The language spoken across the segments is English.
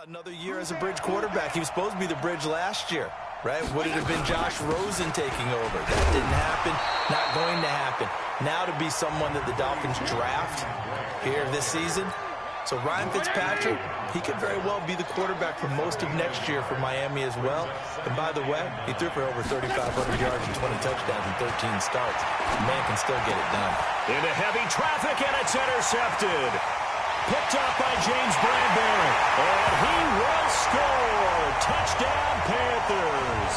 Another year as a bridge quarterback. He was supposed to be the bridge last year, right? Would it have been Josh Rosen taking over? That didn't happen. Not going to happen. Now to be someone that the Dolphins draft here this season. So Ryan Fitzpatrick, he could very well be the quarterback for most of next year for Miami as well. And by the way, he threw for over 3,500 yards and 20 touchdowns in 13 starts. The man can still get it done. Into heavy traffic, and it's intercepted. Picked up by James Bradbury. And he will score. Touchdown, Panthers.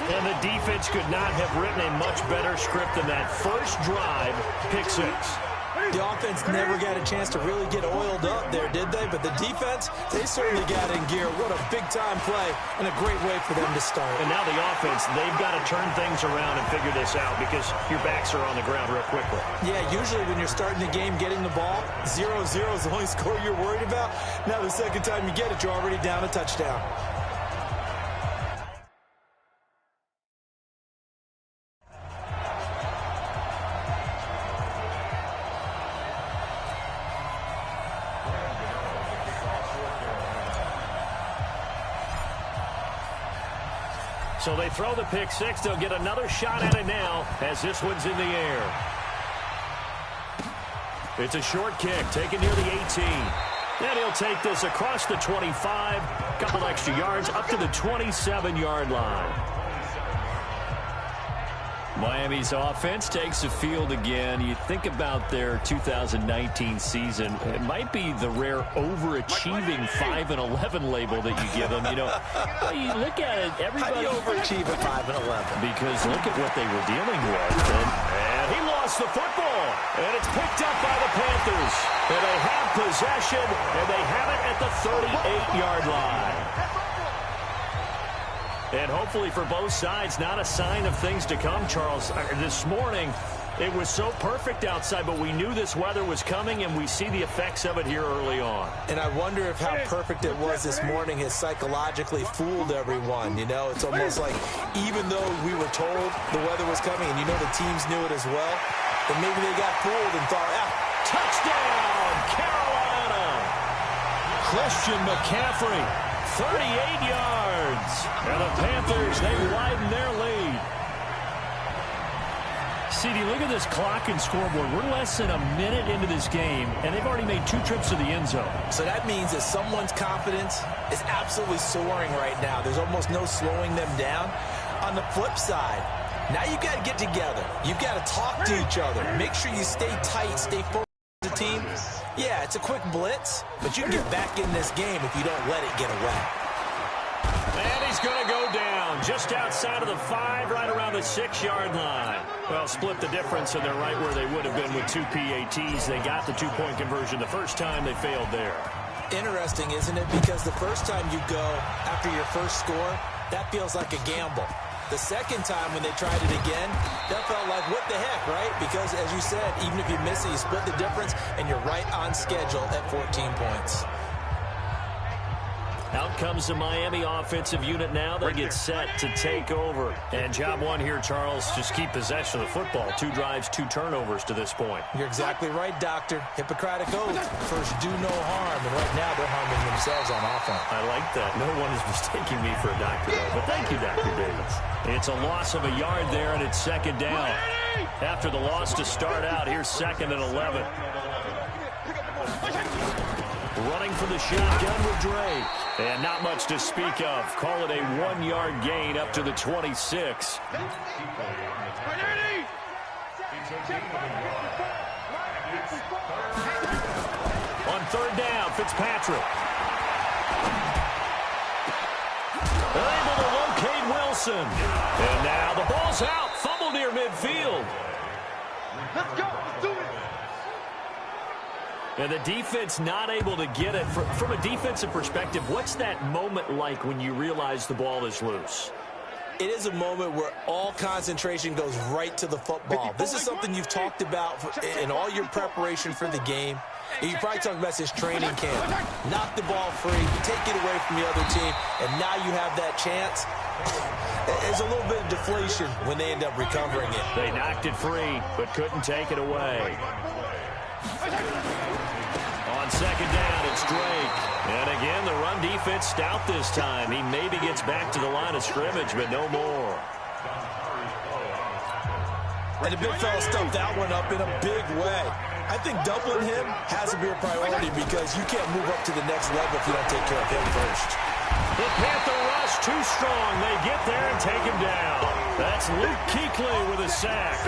And the defense could not have written a much better script than that first drive, pick six. The offense never got a chance to really get oiled up there, did they? But the defense, they certainly got in gear. What a big-time play and a great way for them to start. And now the offense, they've got to turn things around and figure this out because your backs are on the ground real quickly. Yeah, usually when you're starting the game getting the ball, 0-0 is the only score you're worried about. Now the second time you get it, you're already down a touchdown. So they throw the pick six. They'll get another shot at it now as this one's in the air. It's a short kick taken near the 18. And he'll take this across the 25. Couple extra yards up to the 27-yard line. Miami's offense takes the field again. You think about their 2019 season. It might be the rare overachieving 5-11 label that you give them. You know, you look at it, everybody... How do you overachieve at 5-11? Because look at what they were dealing with. And he lost the football. And it's picked up by the Panthers. And they have possession, and they have it at the 38-yard line. And hopefully for both sides, not a sign of things to come, Charles. This morning, it was so perfect outside, but we knew this weather was coming, and we see the effects of it here early on. And I wonder if how perfect it was this morning has psychologically fooled everyone. You know, it's almost like even though we were told the weather was coming, and you know the teams knew it as well, then maybe they got fooled and thought, touchdown, Carolina! Christian McCaffrey, 38 yards. And the Panthers, they widen their lead. CD, look at this clock and scoreboard. We're less than a minute into this game, and they've already made 2 trips to the end zone. So that means that someone's confidence is absolutely soaring right now. There's almost no slowing them down. On the flip side, now you've got to get together. You've got to talk to each other. Make sure you stay tight, stay focused as a team. Yeah, it's a quick blitz, but you can get back in this game if you don't let it get away. And he's going to go down just outside of the 5, right around the 6-yard line. Well, split the difference, and they're right where they would have been with 2 PATs. They got the 2-point conversion the first time. They failed there. Interesting, isn't it? Because the first time you go after your first score, that feels like a gamble. The second time when they tried it again, that felt like, what the heck, right? Because, as you said, even if you miss it, you split the difference, and you're right on schedule at 14 points. Out comes the Miami offensive unit now. They get set to take over. And job one here, Charles, just keep possession of the football. 2 drives, 2 turnovers to this point. You're exactly right, Doctor. Hippocratic oath. First, do no harm. And right now, they're harming themselves on offense. I like that. No one is mistaking me for a doctor, though. But thank you, Dr. Davis. It's a loss of a yard there, and it's second down. After the loss to start out, here's 2nd and 11. Running for the shotgun with Drake. And not much to speak of. Call it a 1-yard gain up to the 26. On 3rd down, Fitzpatrick. They're able to locate Wilson. And now the ball's out. Fumble near midfield. Let's go. Let's do it. And the defense not able to get it. From a defensive perspective, what's that moment like when you realize the ball is loose? It is a moment where all concentration goes right to the football. This is something you've talked about in all your preparation for the game. You probably talked about this training camp. Knock the ball free, take it away from the other team, and now you have that chance. There's a little bit of deflation when they end up recovering it. They knocked it free, but couldn't take it away. On 2nd down, it's Drake. defense stout this time. He maybe gets back to the line of scrimmage, but no more. And the big fella stuffed that one up in a big way. I think doubling him has to be a priority because you can't move up to the next level if you don't take care of him first. The Panther rush too strong. They get there and take him down. That's Luke Kuechly with a sack.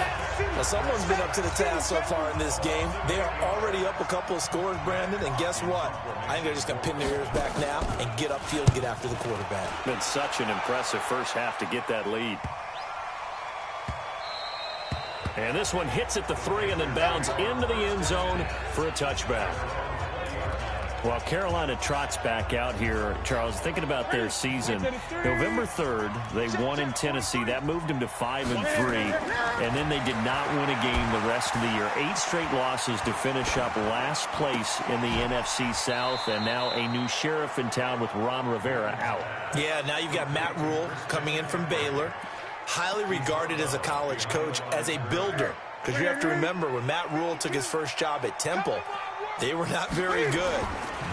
Now, someone's been up to the task so far in this game. They are already up a couple of scores, Brandon, and guess what? I think they're just going to pin their ears back now and get upfield and get after the quarterback. Been such an impressive first half to get that lead. And this one hits at the 3 and then bounds into the end zone for a touchback. Well, Carolina trots back out here, Charles, thinking about their season. November 3rd, they won in Tennessee. That moved them to 5-3, and then they did not win a game the rest of the year. 8 straight losses to finish up last place in the NFC South, and now a new sheriff in town with Ron Rivera out. Yeah, now you've got Matt Rule coming in from Baylor, highly regarded as a college coach, as a builder. Because you have to remember, when Matt Rule took his first job at Temple, they were not very good.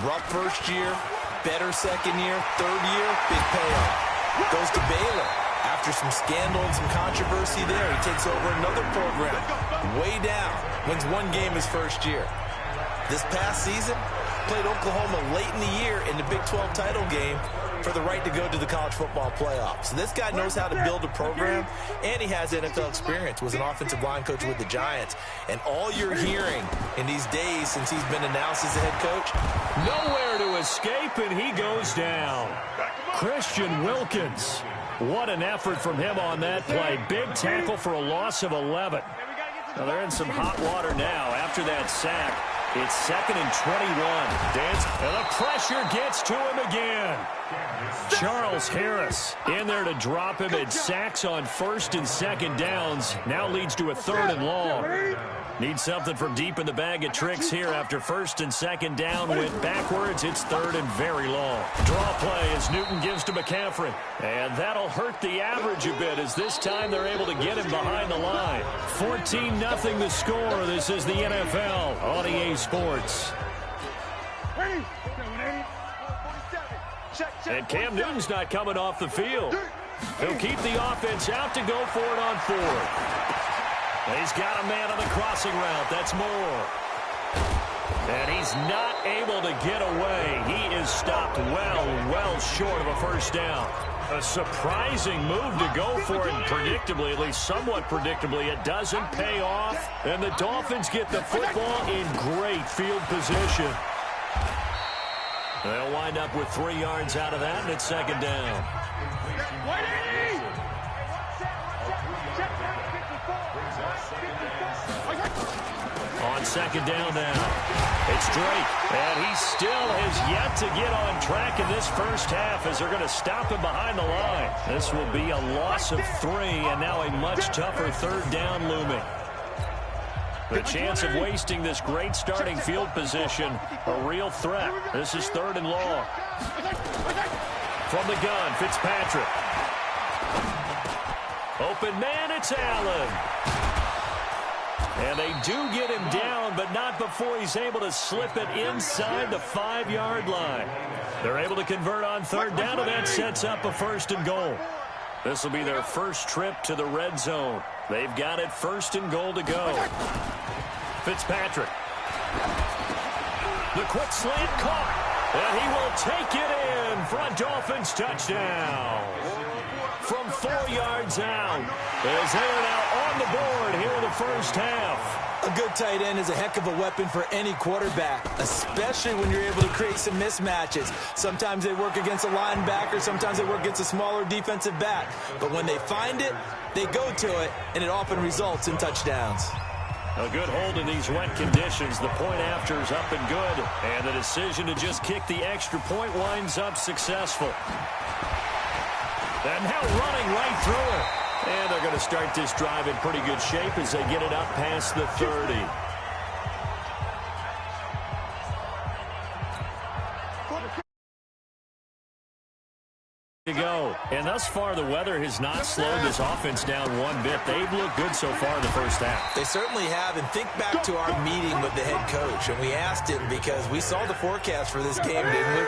Rough first year, better second year, third year, big payoff. Goes to Baylor. After some scandal and some controversy there, he takes over another program. Way down. Wins 1 game his first year. This past season, played Oklahoma late in the year in the Big 12 title game for the right to go to the college football playoffs. So this guy knows how to build a program, and he has NFL experience. Was an offensive line coach with the Giants. And all you're hearing in these days since he's been announced as the head coach, nowhere to escape, and he goes down. Christian Wilkins. What an effort from him on that play. Big tackle for a loss of 11. Now they're in some hot water now after that sack. It's 2nd and 21. Dance, and the pressure gets to him again. Charles Harris in there to drop him. It sacks on 1st and 2nd downs. Now leads to a 3rd and long. Needs something from deep in the bag of tricks here after 1st and 2nd down went backwards. It's 3rd and very long. Draw play as Newton gives to McCaffrey. And that'll hurt the average a bit as this time they're able to get him behind the line. 14-0 the score. This is the NFL on EA Sports. And Cam Newton's not coming off the field. He'll keep the offense out to go for it on 4th. He's got a man on the crossing route. That's Moore. And he's not able to get away. He is stopped well short of a first down. A surprising move to go for it. Predictably, at least somewhat predictably, it doesn't pay off. And the Dolphins get the football in great field position. They'll wind up with 3 yards out of that, and it's 2nd down. On 2nd down now, it's Drake, and he still has yet to get on track in this first half as they're going to stop him behind the line. This will be a loss of 3, and now a much tougher 3rd down looming. The chance of wasting this great starting field position, a real threat. This is 3rd and long. From the gun, Fitzpatrick. Open man, it's Allen. And they do get him down, but not before he's able to slip it inside the 5-yard line. They're able to convert on 3rd down, and that sets up a 1st and goal. This will be their first trip to the red zone. They've got it 1st and goal to go. Fitzpatrick. The quick slant caught. And he will take it in for a Dolphins touchdown. From 4 yards out, as they are now on the board here in the first half. A good tight end is a heck of a weapon for any quarterback, especially when you're able to create some mismatches. Sometimes they work against a linebacker, sometimes they work against a smaller defensive back. But when they find it, they go to it, and it often results in touchdowns. A good hold in these wet conditions. The point after is up and good. And the decision to just kick the extra point winds up successful. And now running right through it. And they're going to start this drive in pretty good shape as they get it up past the 30. to go. And thus far, the weather has not slowed this offense down one bit. They've looked good so far in the first half. They certainly have. And think back to our meeting with the head coach. And we asked him, because we saw the forecast for this game, didn't we?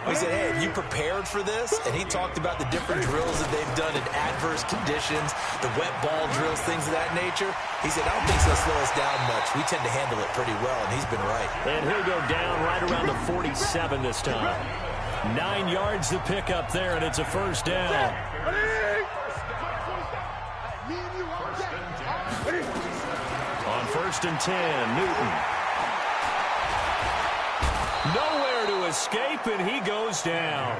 We said, hey, have you prepared for this? And he talked about the different drills that they've done in adverse conditions, the wet ball drills, things of that nature. He said, I don't think it's going to slow us down much. We tend to handle it pretty well, and he's been right. And he'll go down right around the 47 this time. 9 yards to pick up there, and it's a first down. On 1st and 10, Newton. Nowhere to escape, and he goes down.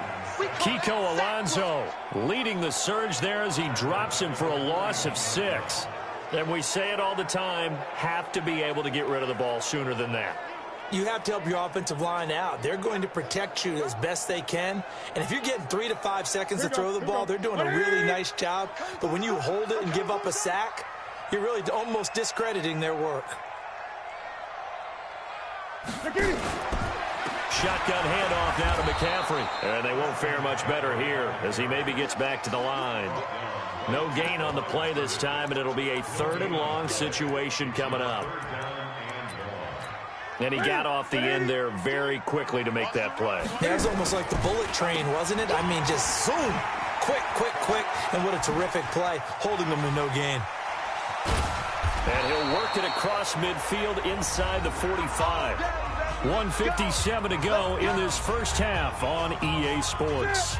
Kiko Alonso leading the surge there as he drops him for a loss of 6. And we say it all the time, have to be able to get rid of the ball sooner than that. You have to help your offensive line out. They're going to protect you as best they can. And if you're getting 3 to 5 seconds to throw the ball, they're doing a really nice job. But when you hold it and give up a sack, you're really almost discrediting their work. Shotgun handoff now to McCaffrey. And they won't fare much better here as he maybe gets back to the line. No gain on the play this time, and it'll be a 3rd and long situation coming up. And he got off the end there very quickly to make that play. Yeah, it was almost like the bullet train, wasn't it? I mean, just zoom. Quick, quick, quick. And what a terrific play, holding them to no gain. And he'll work it across midfield inside the 45. 1:57 to go in this first half on EA Sports.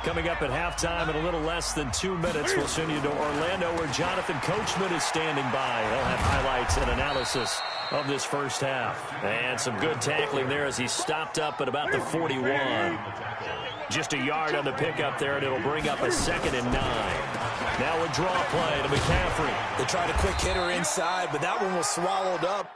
Coming up at halftime in a little less than 2 minutes, we'll send you to Orlando where Jonathan Coachman is standing by. He'll have highlights and analysis of this first half. And some good tackling there as he stopped up at about the 41. Just a yard on the pickup there, and it'll bring up a 2nd and 9. Now a draw play to McCaffrey. They tried a quick hitter inside, but that one was swallowed up.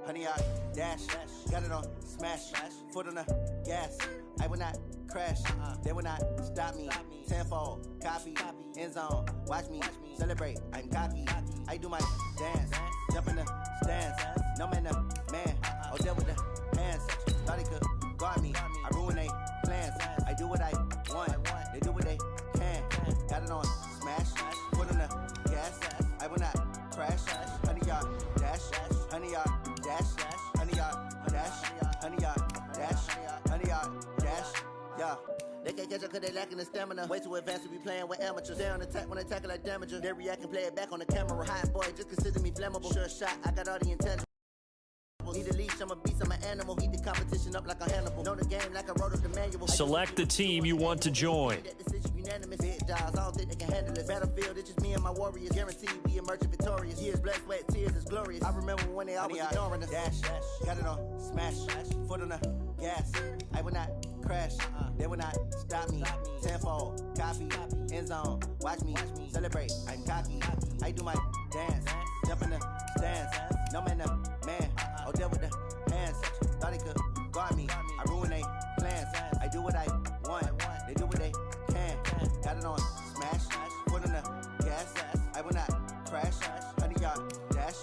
100 yard dash. Got it on smash. Foot on the gas. I will not crash. They will not stop me. Tenfold, copy, end zone. Watch me celebrate. I'm cocky. I do my dance. Jump in the stands. No man, the man. Oh, deal with the hands. Thought he could guard me. I ruin they plans. I do what I want. They do what they can. Got it on smash. Foot on the gas. I will not crash. 100 yard dash. 100 yard dash. 100 yard dash. 100 yard dash. 100 yard dash. Yeah. They can't catch up cause they lacking the stamina. Way too advanced to be playing with amateurs. They on attack when they tackle like damager. They react and play it back on the camera. Hot boy, just consider me flammable. Sure shot, I got all the intangibles. Need a leash, I'm a beast, I'm an animal. Heat the competition up like a Hannibal. Know the game like I wrote up the manual. Select the team you want to join. Big dogs, I don't think they can handle it. Battlefield, it's just me and my warriors. Guaranteed we emerge victorious. Years, blood, sweat, tears is glorious. I remember when they always ignoring us. Dash, got it on smash. Foot on the gas. I will not crash. They will not stop me. Tenfold, copy, end zone. Watch me celebrate. I'm cocky. I do my dance. Jump in the stands. No man, the man. Oh, deal with the hands. Thought he could guard me. I ruin they plans. I do what I want. They do what they can. Got it on smash. Foot on the gas. I will not crash. 100 yard dash.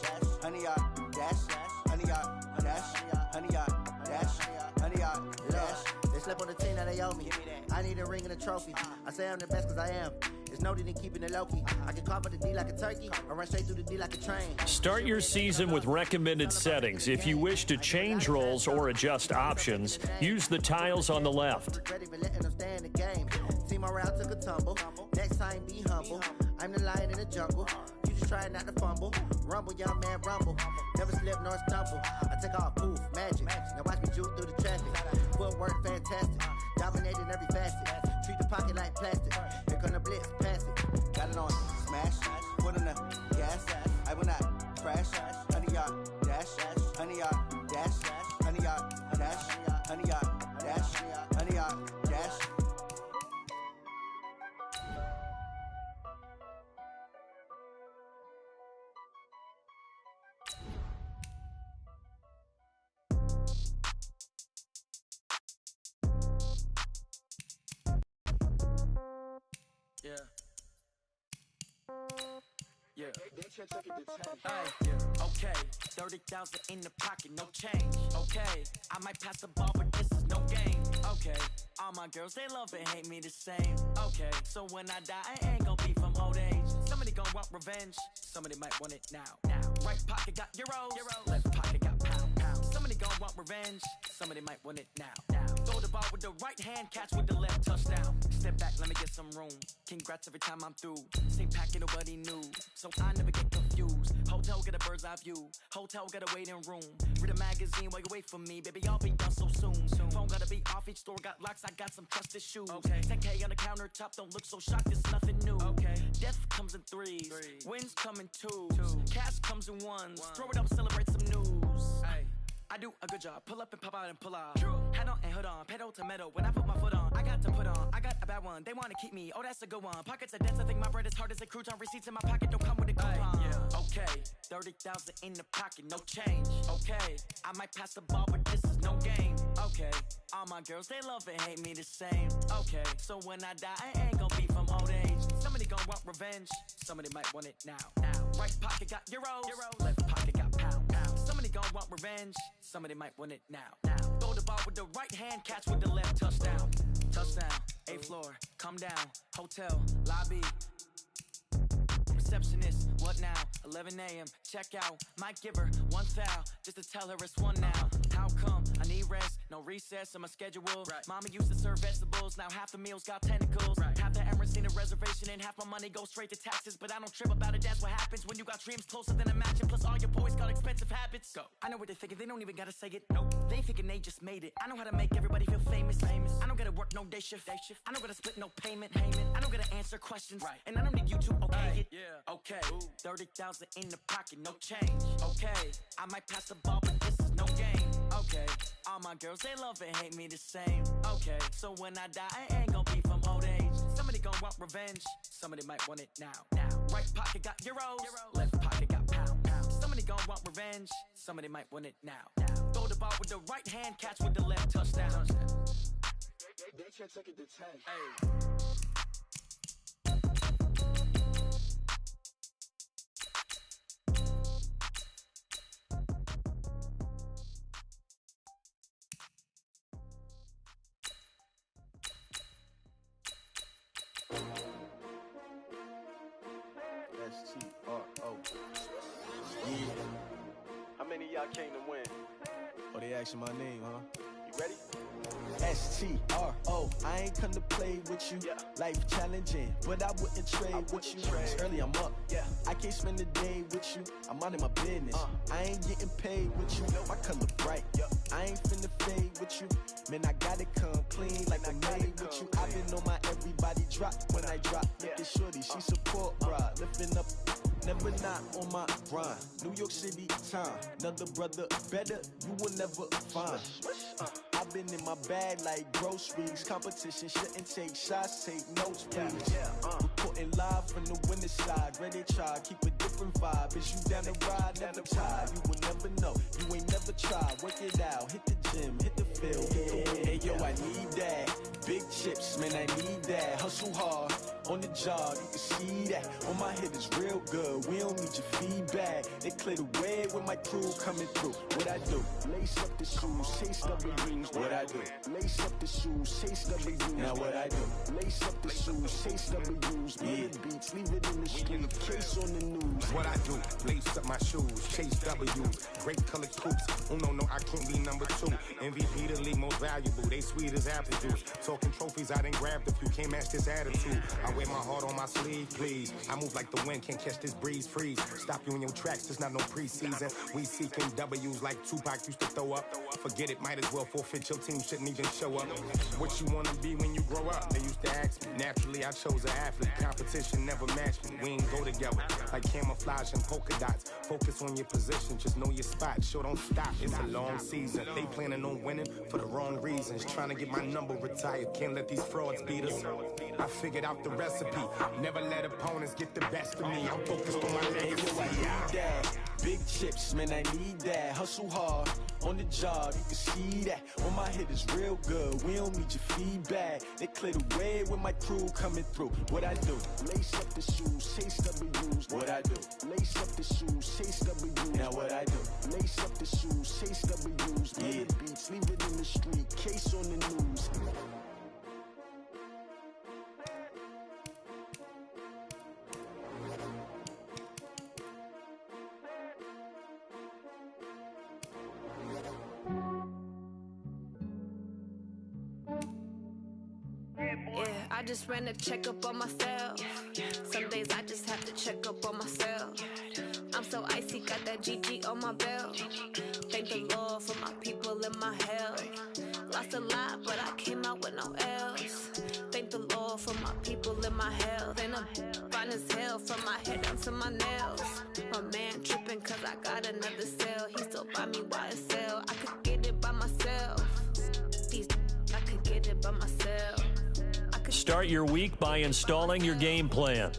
100 yard dash. 100 yard dash. 100 yard dash. 100 yard dash. They slept on the team that they owe me. I need a ring and a trophy. I say I'm the best cause I am. It's noted in keeping it low-key. I can carve up the D like a turkey or run straight through the D like a train. Start your season with recommended settings. If you wish to change roles or adjust options, use the tiles on the left. Ready for letting them stay in the game. Team morale took a tumble. Next time, be humble. I'm the lion in the jungle. You just try not to fumble. Rumble, young man, rumble. Never slip nor stumble. I take off, poof, magic. Now watch me juke through the traffic. Footwork, fantastic. Dominating every facet. Treat the pocket like plastic. Here come the blitz, pass it. Got it on smash. Foot on the gas. I will not crash. 100 yard dash. 100 yard dash. 100 yard dash. 100 yard dash. 100 yard dash. Yeah. Okay, 30,000 in the pocket, no change. Okay, I might pass the ball, but this is no game. Okay, all my girls, they love and hate me the same. Okay, so when I die, I ain't gonna be from old age. Somebody gonna want revenge, somebody might want it now. Right pocket got euros, left pocket got pound. Somebody gonna want revenge, somebody might want it now. Throw the ball with the right hand, catch with the left, touchdown. Step back, let me get some room. Congrats every time I'm through. Same packet, nobody knew, so I never get confused. Hotel get a bird's eye view. Hotel get a waiting room. Read a magazine while you wait for me, baby. I'll be done so soon. Phone gotta be off. Each store got locks. I got some trusted shoes. 10K on the countertop. Don't look so shocked. It's nothing new. Death comes in threes. Wins come in twos. Cash comes in ones. Throw it up, celebrate some news. I do a good job. Pull up and pop out and pull out. Head on and hood on. Pedal to metal. When I put my foot on, I got to put on. I got a bad one. They want to keep me. Oh, that's a good one. Pockets are dense. I think my bread is hard as a crouton. Receipts in my pocket don't come with a coupon. Okay, 30,000 in the pocket, no change. Okay, I might pass the ball, but this is no game. Okay, all my girls, they love and hate me the same. Okay, so when I die, I ain't gonna be from old age. Somebody gonna want revenge. Somebody might want it now. Right pocket got euros. Left pocket got pound. Somebody gonna want revenge. Somebody might want it now. Throw the ball with the right hand, catch with the left, touchdown. Touchdown, 8th floor, come down. Hotel, lobby. Receptionist, what now? 11 a.m., check out. Might give her one foul, just to tell her it's one now. How come? I need rest, no recess in my schedule. Mama used to serve vegetables, now half the meals got tentacles. Half the Emirates need a reservation and half my money goes straight to taxes. But I don't trip about it, that's what happens when you got dreams closer than a matching. Plus all your boys got expensive habits. Go. I know what they're thinking, they don't even gotta say it. Nope. They thinking they just made it. I know how to make everybody feel famous. I don't gotta work no day shift. I don't gotta split no payment. I don't gotta answer questions. And I don't need you to okay it. Okay, 30,000 in the pocket, no change. Okay, I might pass the ball, but this is no game. Okay, all my girls, they love and hate me the same. Okay, so when I die, I ain't gonna be from old age. Somebody gonna want revenge, somebody might want it now. Right pocket got euros, left pocket got pound. Somebody gon' want revenge. Somebody might want it now. Throw the ball with the right hand, catch with the left, touchdown. They can't take it to 10. Hey. S-T-R-O. Yeah. How many of y'all came to win? Oh, they asking my name, huh? You ready? S-T-R-O. I ain't come to play with you. Yeah. Life challenging, but I wouldn't trade with you. It's early, I'm up. Yeah. I can't spend the day with you. I'm out of my business. I ain't getting paid with you. My color bright. I ain't finna fade with you. Man, I gotta come clean like I'm made with you. I've been on my everybody drop when I drop. Look at shorty, she support ride. Lifting up, never not on my grind. New York City time. Another brother better, you will never find. I've been in my bag like groceries. Competition shouldn't take shots, take notes, please. Reporting live from the winning side. Ready to try, keep a different vibe. Is you down the ride, never tired. You will never know, you ain't never tried. Work it out, hit the gym, hit the field. Hey yo, I need that. Big chips, man, I need that. Hustle hard, on the job, you can see that. On my head is real good, we don't need your feedback. They clear the way with my crew coming through. What I do? Lace up the shoes, chase W's. What I do? Lace up the shoes, chase W's. Now what I do? Lace up the shoes, chase W's. Yeah. Beats, leave it in the street, case on the news. What I do? Lace up my shoes, chase W's. Great color coops. Oh no, I can't be number 2. MVP the league most valuable. They sweet as apple juice. Talking trophies, I didn't grab the few. Can't match this attitude. I wear my heart on my sleeve, please. I move like the wind, can't catch this breeze, freeze. Stop you in your tracks, there's not no preseason. We seeking W's like Tupac used to throw up. Forget it, might as well forfeit. Your team shouldn't even show up. What you wanna be when you grow up? They used to ask me. Naturally, I chose an athlete. Competition never matched me. We ain't go together like camouflage and polka dots. Focus on your position, just know your spot. Show don't stop, it's a long season. They planning on winning for the wrong reasons. Trying to get my number retired, can't let these frauds beat us. I figured out the recipe. Never let opponents get the best of me. I'm focused on my legacy. I need that. Big chips, man, I need that. Hustle hard, on the job, you can see that. On my head is real good, we don't need your feedback. They clear the way with my crew coming through. What I do? Lace up the shoes, chase W's. What I do? Lace up the shoes, chase W's. Now what I do? Lace up the shoes, chase W's. Yeah. Beats, leave it in the street, case on the news. I just ran a checkup on myself. Some days I just have to check up on myself. I'm so icy, got that GG on my belt. Thank the Lord for my people and my health. Lost a lot, but I came out with no L's. Thank the Lord for my people and my health. And I'm fine as hell from my head down to my nails. My man tripping cause I got another cell. He still buy me YSL. I could get it by myself. I could get it by myself. Start your week by installing your game plan.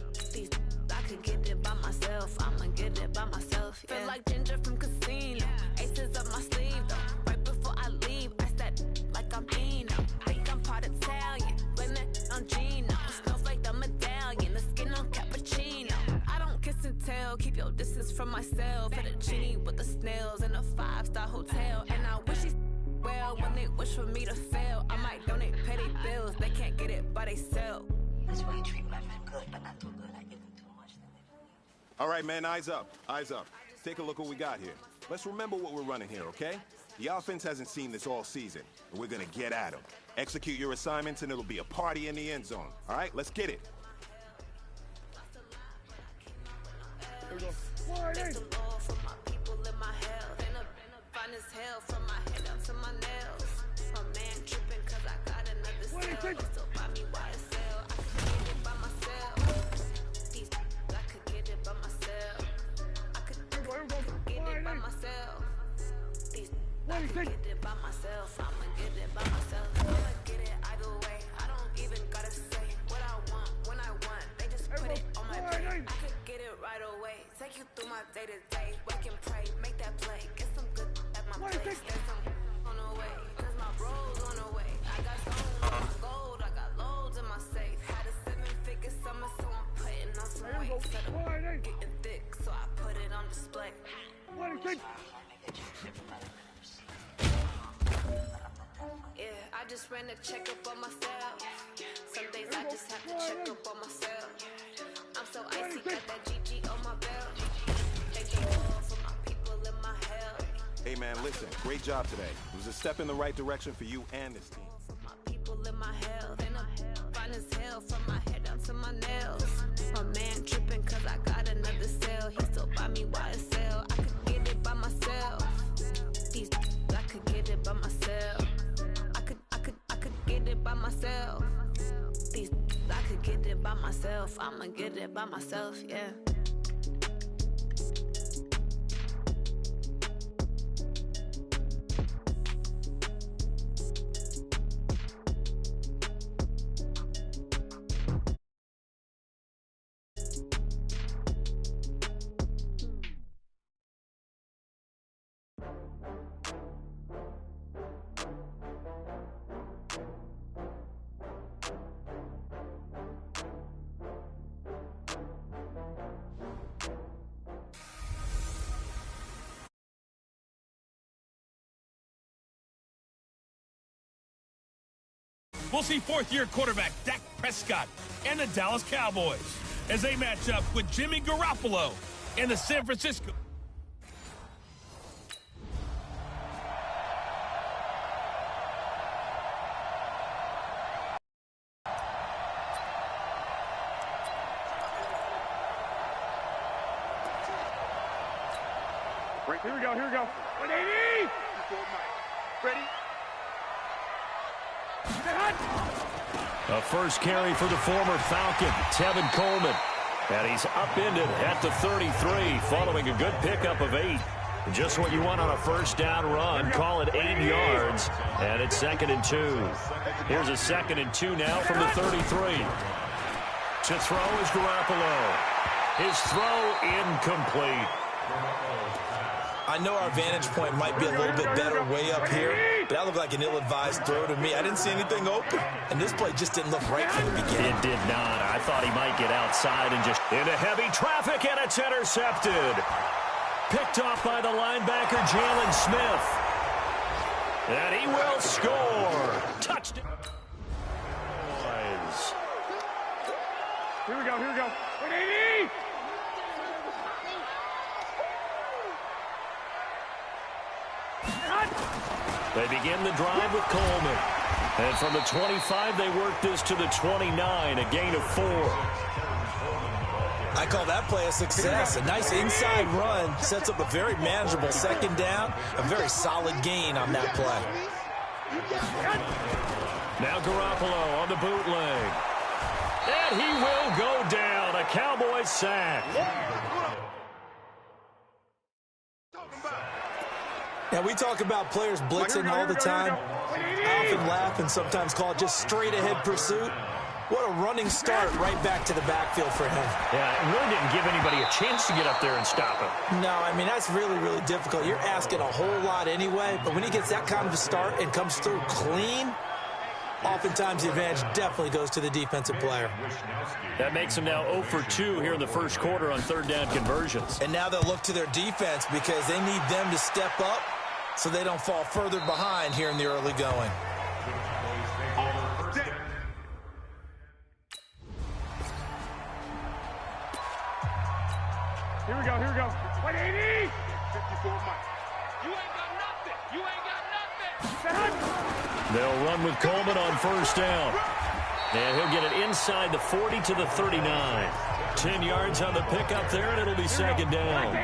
I could get it by myself. I'ma get it by myself. Yeah. Feel like Ginger from Casino. Aces up my sleeve though. Right before I leave, I said like I'm Dino. Think I'm part Italian. Blame it on Gino. Smells like the medallion. The skin on cappuccino. I don't kiss and tell. Keep your distance from myself. Hit a genie with the snails in a 5-star hotel. And I wish he's well when they wish for me to fail. I might donate petty bills. They can't get it by they sell. That's why I treat women good, but not too good. I give them too much. All right, man, eyes up. Eyes up. Take a look what we got here. Let's remember what we're running here, okay? The offense hasn't seen this all season, and we're gonna get at them. Execute your assignments, and it'll be a party in the end zone. All right, let's get it. Here we go. Thank the Lord for my people and my health. And I'm fine as hell from my head down to my nails. My man tripping cause I got another cell. He still buy me YSL. I could get it by myself. I could get it by myself. I could get it by myself. I could get it by myself. I'ma get it by myself. I'ma get it either way. I don't even gotta say what I want when I want. They just put it on my plate. I could get it right away. little way. Take you through my day-to-day. Wake and pray, make that play. Get some good at my place. There's some on the way, cause my bro's on the way. I got stones on my gold, I got loads in my safe. Had a 7-figure summer, so I'm putting on some weight. Said I'm getting thick, so I put it on display. Yeah, I just ran a checkup on myself. Some days I just have to check up on myself. I'm so icy, got that GG on my belt. Thank the Lord for my people in my hell. Hey, man, listen. Great job today. It was a step in the right direction for you and this team. For my people in my hell. Then I'm fine as hell from my head down to my nails. My man tripping cause I got another cell. He still buy me YSL. I could get it by myself. These I could get it by myself. I could get it by myself. These I could get it by myself. I'ma get it by myself, yeah. We'll see fourth-year quarterback Dak Prescott and the Dallas Cowboys as they match up with Jimmy Garoppolo and the San Francisco. Here we go. 180! Ready? A first carry for the former Falcon, Tevin Coleman. And he's upended at the 33 following a good pickup of 8. Just what you want on a first down run. Call it 8 yards. And it's 2nd and 2. Here's a 2nd and 2 now from the 33. To throw is Garoppolo. His throw incomplete. I know our vantage point might be a little bit better way up here, but that looked like an ill-advised throw to me. I didn't see anything open, and this play just didn't look right from the beginning. It did not. I thought he might get outside and just into heavy traffic, and it's intercepted. Picked off by the linebacker, Jalen Smith. And he will score. Touchdown. Here we go. 180! They begin the drive with Coleman. And from the 25, they work this to the 29, a gain of 4. I call that play a success. A nice inside run sets up a very manageable 2nd down. A very solid gain on that play. Now Garoppolo on the bootleg. And he will go down. A Cowboys sack. Now, we talk about players blitzing all the time. I often laugh and sometimes call it just straight-ahead pursuit. What a running start right back to the backfield for him. Yeah, it really didn't give anybody a chance to get up there and stop him. No, I mean, that's really, really difficult. You're asking a whole lot anyway, but when he gets that kind of a start and comes through clean, oftentimes the advantage definitely goes to the defensive player. That makes him now 0 for 2 here in the first quarter on 3rd down conversions. And now they'll look to their defense because they need them to step up so they don't fall further behind here in the early going. Here we go. 180! 54 Mike. You ain't got nothing. They'll run with Coleman on 1st down. And he'll get it inside the 40 to the 39. 10 yards on the pickup there, and it'll be 2nd down.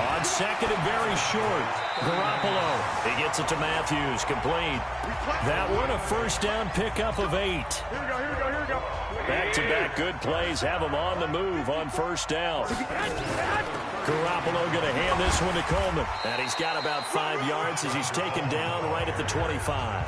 On 2nd and very short. Garoppolo. He gets it to Matthews. Complete. That one a 1st down pickup of 8. Here we go. Back-to-back good plays have him on the move on 1st down. Garoppolo going to hand this one to Coleman. And he's got about 5 yards as he's taken down right at the 25.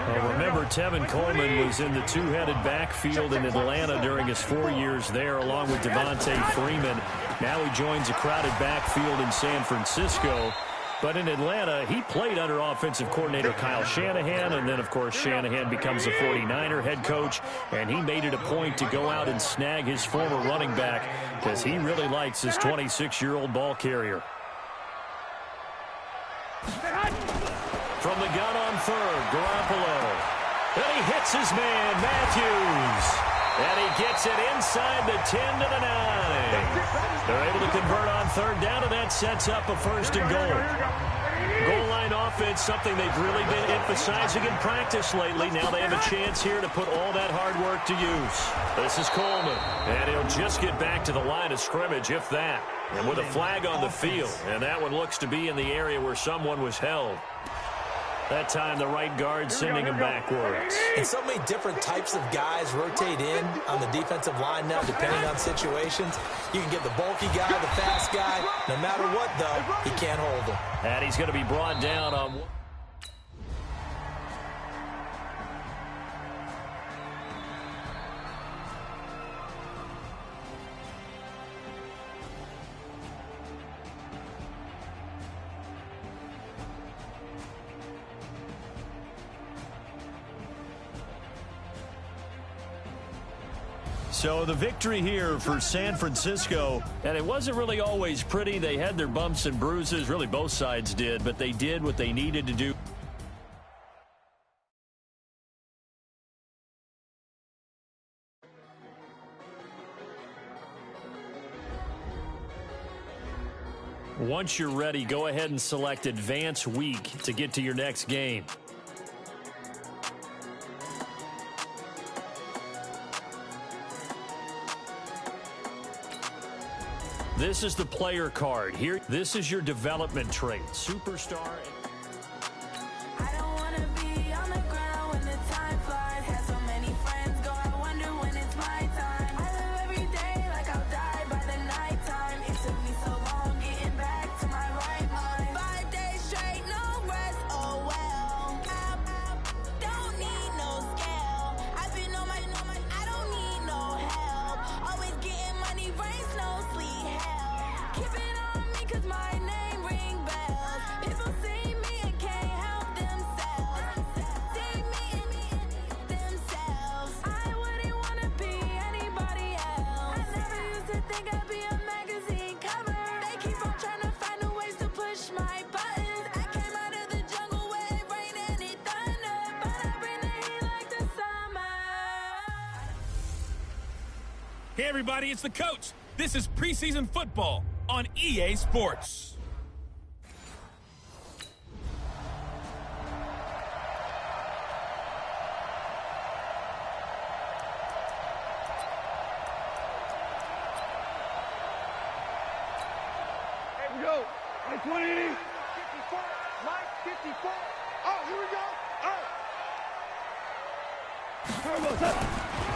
Well, remember, Tevin Coleman was in the two-headed backfield in Atlanta during his 4 years there, along with Devontae Freeman. Now he joins a crowded backfield in San Francisco. But in Atlanta, he played under offensive coordinator Kyle Shanahan, and then, of course, Shanahan becomes a 49er head coach, and he made it a point to go out and snag his former running back because he really likes his 26-year-old ball carrier. From the gun on third, Garoppolo. And he hits his man, Matthews. And he gets it inside the 10 to the 9. They're able to convert on third down, and that sets up a first and goal. Goal line offense, something they've really been emphasizing in practice lately. Now they have a chance here to put all that hard work to use. This is Coleman, and he'll just get back to the line of scrimmage, if that. And with a flag on the field, and that one looks to be in the area where someone was held. That time, the right guard sending him backwards. And so many different types of guys rotate in on the defensive line now, depending on situations. You can get the bulky guy, the fast guy. No matter what, though, he can't hold him. And he's going to be brought down on... So the victory here for San Francisco, and it wasn't really always pretty. They had their bumps and bruises, really both sides did, but they did what they needed to do. Once you're ready, go ahead and select Advance Week to get to your next game. This is the player card. Here, this is your development trait. Superstar. I don't want to be on the ground when the time flies. Have so many friends go, I wonder when it's my time. I live every day like I'll die by the nighttime. It took me so long getting back to my right mind. 5 days straight, no rest, oh well. I don't need no scale. I've been on my, I don't need no help. Always getting money, rain, snow, sleet, hell. Keep it on me cause my name ring bells. People see me and can't help themselves. See me and themselves. I wouldn't wanna be anybody else. I never used to think I'd be a magazine cover. They keep on trying to find new ways to push my buttons. I came out of the jungle where it rained and it thundered, but I bring the heat like the summer. Hey, everybody, it's the coach. This is preseason football on EA Sports. Here we go. Mike 180. 54. Mike 54. Oh, here we go.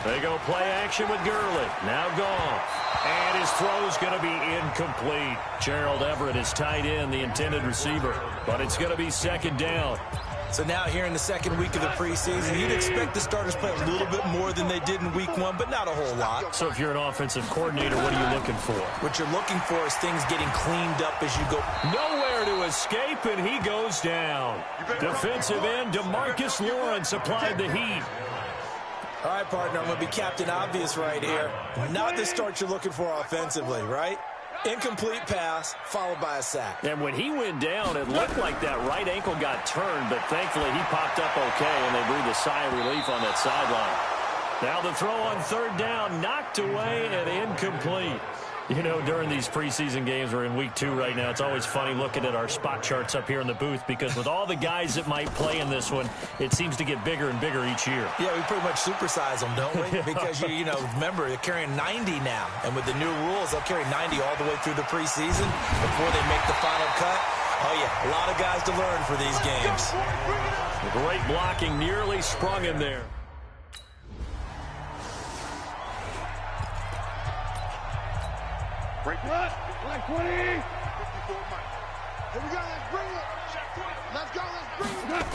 They go play action with Gurley. Now gone. And his throw's going to be incomplete. Gerald Everett is tight end, the intended receiver. But it's going to be second down. So now here in the second week of the preseason, you'd expect the starters play a little bit more than they did in week one, but not a whole lot. So if you're an offensive coordinator, what are you looking for? What you're looking for is things getting cleaned up as you go. Nowhere to escape, and he goes down. Defensive end DeMarcus Lawrence applied the heat. All right, partner, I'm going to be Captain Obvious right here. Not the start you're looking for offensively, right? Incomplete pass, followed by a sack. And when he went down, it looked like that right ankle got turned, but thankfully he popped up okay, and they breathed a sigh of relief on that sideline. Now the throw on third down, knocked away and incomplete. You know, during these preseason games, we're in week 2 right now. It's always funny looking at our spot charts up here in the booth because with all the guys that might play in this one, it seems to get bigger and bigger each year. Yeah, we pretty much supersize them, don't we? Because, you know, remember, they're carrying 90 now. And with the new rules, they'll carry 90 all the way through the preseason before they make the final cut. Oh, yeah, a lot of guys to learn for these games. Great blocking, nearly sprung him there. Break left. Black 20. 54 Mike. Here we go. Let's bring it. Let's go. Let's bring it.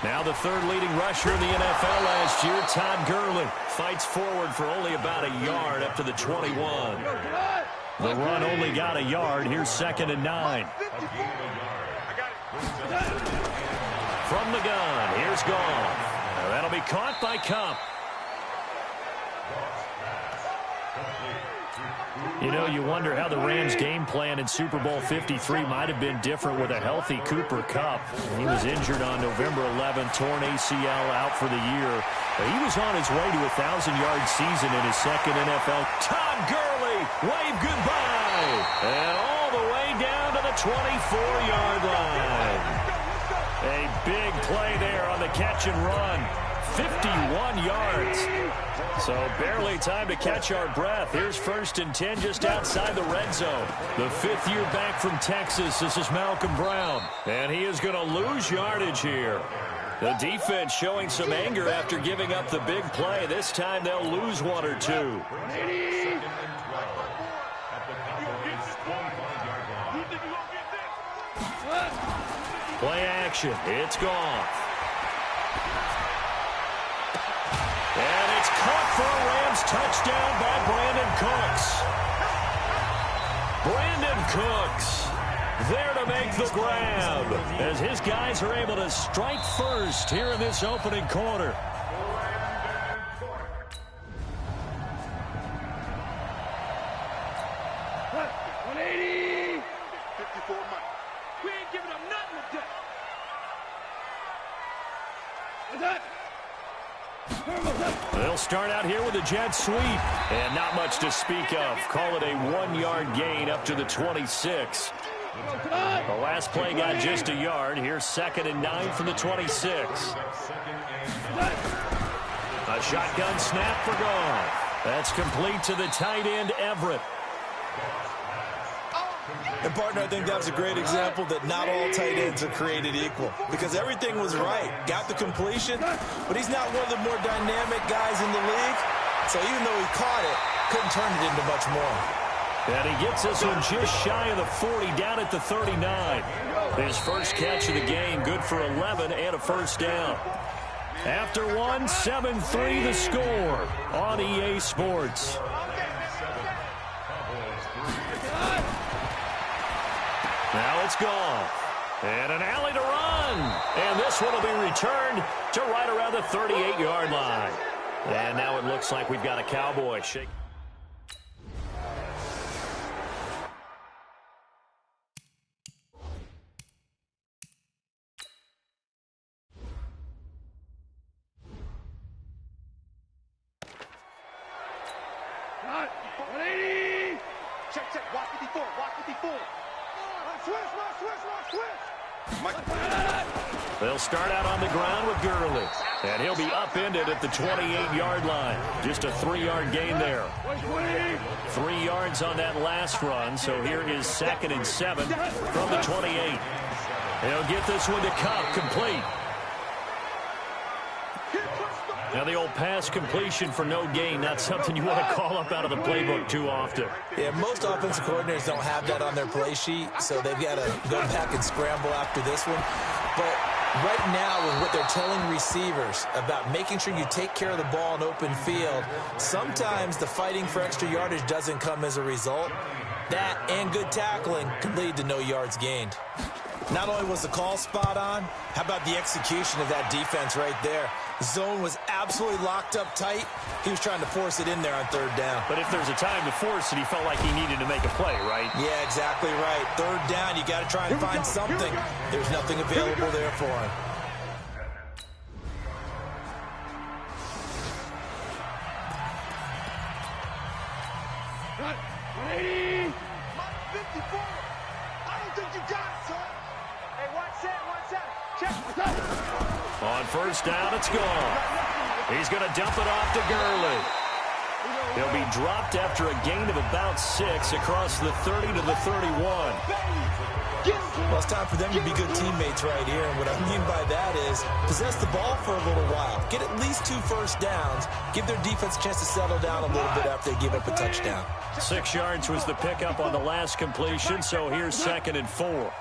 Now the third leading rusher in the NFL last year, Todd Gurley, fights forward for only about a yard up to the 21. The run only got a yard. Here's 2nd and 9. From the gun, here's Goff. That'll be caught by Kupp. You know, you wonder how the Rams' game plan in Super Bowl 53 might have been different with a healthy Cooper Kupp. He was injured on November 11th, torn ACL, out for the year. He was on his way to a 1,000-yard season in his second NFL. Todd Gurley, wave goodbye. And all the way down to the 24-yard line. A big play there on the catch and run. 51 yards. So barely time to catch our breath. Here's 1st and 10 just outside the red zone. The 5th year back from Texas. This is Malcolm Brown. And he is going to lose yardage here. The defense showing some anger after giving up the big play. This time they'll lose 1 or 2. Play action. It's gone. And it's caught for a Rams touchdown by Brandon Cooks. Brandon Cooks there to make the grab as his guys are able to strike first here in this opening quarter. They'll start out here with a jet sweep. And not much to speak of. Call it a 1-yard gain up to the 26. The last play got just a yard. Here's 2nd and 9 from the 26. A shotgun snap for Goff. That's complete to the tight end, Everett. And, partner, I think that was a great example that not all tight ends are created equal because everything was right. Got the completion, but he's not one of the more dynamic guys in the league. So even though he caught it, couldn't turn it into much more. And he gets this one just shy of the 40, down at the 39. His first catch of the game, good for 11 and a first down. After one, 7-3 the score on EA Sports. Now it's gone. And an alley to run. And this one will be returned to right around the 38-yard line. And now it looks like we've got a Cowboy shake. They'll start out on the ground with Gurley. And he'll be upended at the 28-yard line. Just a 3-yard gain there. 3 yards on that last run. So here is 2nd and 7 from the 28. He'll get this one to Kupp, complete. Now the old pass completion for no gain, not something you want to call up out of the playbook too often. Yeah, most offensive coordinators don't have that on their play sheet, so they've got to go back and scramble after this one. But right now, with what they're telling receivers about making sure you take care of the ball in open field, sometimes the fighting for extra yardage doesn't come as a result. That and good tackling can lead to no yards gained. Not only was the call spot on, how about the execution of that defense right there? The zone was absolutely locked up tight. He was trying to force it in there on 3rd down. But if there's a time to force it, he felt like he needed to make a play, right? Yeah, exactly right. 3rd down, you got to try and find something. There's nothing available there for him. On 1st down, it's gone. He's going to dump it off to Gurley. He'll be dropped after a gain of about 6 across the 30 to the 31. Well, it's time for them to be good teammates right here. And what I mean by that is possess the ball for a little while. Get at least 2 first downs. Give their defense a chance to settle down a little bit after they give up a touchdown. 6 yards was the pickup on the last completion, so here's 2nd and 4.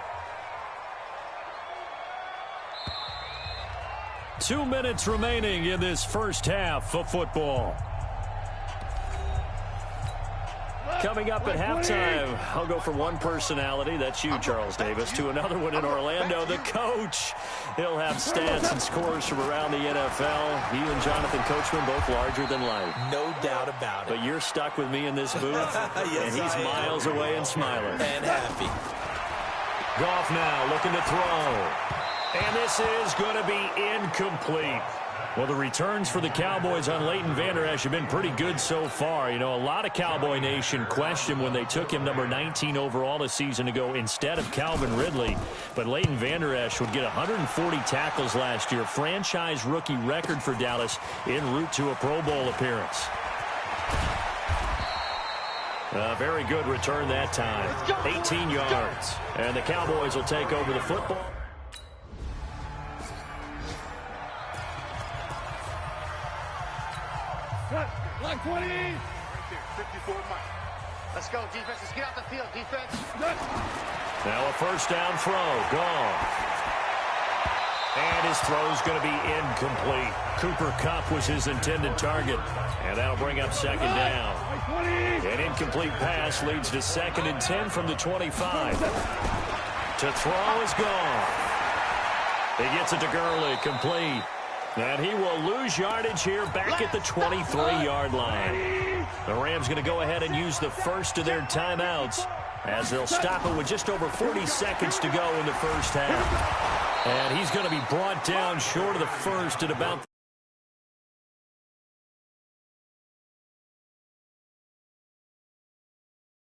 2 minutes remaining in this first half of football. Coming up at halftime, I'll go from one personality, that's you, Charles Davis, to another one in Orlando, the coach. He'll have stats and scores from around the NFL. You and Jonathan Coachman both larger than life. No doubt about it. But you're stuck with me in this booth, yes, and he's miles away and smiling. And happy. Goff now looking to throw. And this is going to be incomplete. Well, the returns for the Cowboys on Leighton Vander Esch have been pretty good so far. You know, a lot of Cowboy Nation questioned when they took him number 19 overall a season ago instead of Calvin Ridley. But Leighton Vander Esch would get 140 tackles last year, franchise rookie record for Dallas, en route to a Pro Bowl appearance. A very good return that time, 18 yards. And the Cowboys will take over the football. Block 20. Right there, 54 Mike. Let's go, defense. Let's get out the field, defense. Now a first down throw. Gone. And his throw's going to be incomplete. Cooper Kupp was his intended target. And that'll bring up second down. An incomplete pass leads to 2nd and 10 from the 25. To throw is gone. He gets it to Gurley, complete. And he will lose yardage here back at the 23-yard line. The Rams going to go ahead and use the first of their timeouts as they'll stop it with just over 40 seconds to go in the first half. And he's going to be brought down short of the first at about